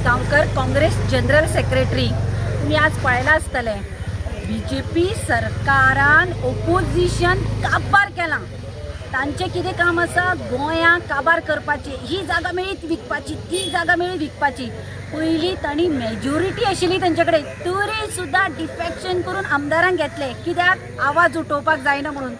Gaonkar Congress general secretary. तुम्ही आज पळयला आसतले बीजेपी सरकारान ओपोजिशन काबार केला। तांचे कितें काम आसा, गोंया काबार करपाची, ही जागा मेळीत विकपाची, ती जागा मेळीत विकपाची। पयलीं तांणी मेजॉरिटी आशिल्ली तांचे कडेन, तरी सुद्दां डिफेक्शन करून आमदारांक घेतले, कित्याक आवाज उठोवपाक जायना म्हणून।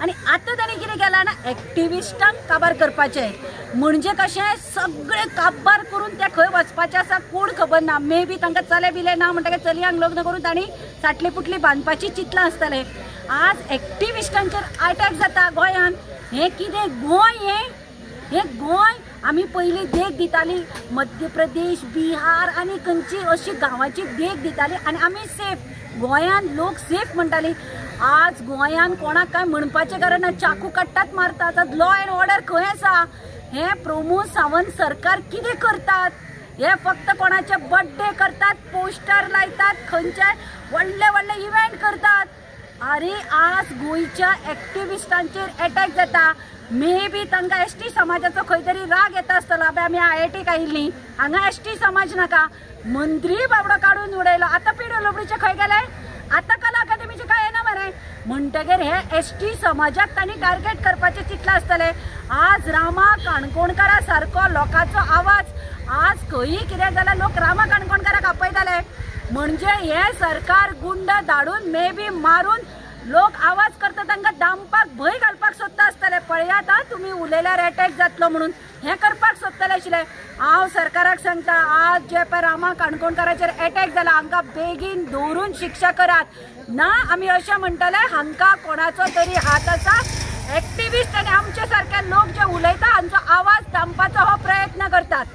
आणि आता तांणी कितें केलां ना, एक्टिविस्टांक काबार करपाचें। म्हणजे कशें, सगळे काबार करून ते खंय वचपाचें आसा कोण खबर ना। मे बी तांकां चले बिले ना म्हणटकीर चलयांक लग्न करून तांणी साटली पुटली बांदपाची चिंतलां आसतलें। आज एक्टिविस्टांचेर अटॅक जाता गोंयान। हें कितें गोंय, हें गोंय आमी पयलीं देख दिताली, मध्य प्रदेश, बिहार आनी खंयची अशी गांवांची देख दिताली आनी आमी सेफ, गोंयान लोक सेफ म्हणटाली। आज गोंयान कोणाक काय म्हणपाचें कारण ना, चाकू काडटात मारतात। आज लॉ एंड ऑर्डर खंय आसा? हे प्रमोद सावंत सरकार कितें करतात? हे फक्त कोणाचे बर्थडे करतात, पोस्टर लायतात, खंयचे व्हडले व्हडले इव्हेंट करतात। अरे आज गोंयच्या एक्टिविस्टांचेर अटॅक जाता। मे बी तांकां एसटी समाजाचो खंय तरी राग येता आसतलो, आबे आमी आयआयटीक आयिल्लीं, हांगा एसटी समाज नाका, मंत्री बाबडो काडून उडयलो। आतां पीडब्ल्यूडीचे खंय गेले? आता कला अकादमीचे काय येना मरे म्हणटगीर हे एसटी समाजाक तांणी टार्गेट करपाचें चिंतलां आसतलें। आज रामा काणकोणकारा सारको लोकांचो आवाज, आज खंयी कितें जाल्यार लोक रामा काणकोणकाराक आपयताले। म्हणजे हे सरकार गुंड धाडून मे बी मारून लोक आवाज करता, तांकां दामपाक भंय घालपाक सोदता आसतले। पळयात आं, तुमी उलयल्यार अटॅक जातलो म्हणून हें करपाक सोदतले आशिल्ले। हांव सरकाराक सांगता, आज जे पळय रामा काणकोणकाराचेर अटॅक जाला, हांकां बेगीन धरून शिक्षा करात। ना आमी अशें म्हणटले हांकां कोणाचो तरी हात आसा, एक्टिविस्ट आनी आमचे सारके लोक जे उलयता हांचो आवाज दामपाचो हो प्रयत्न करतात।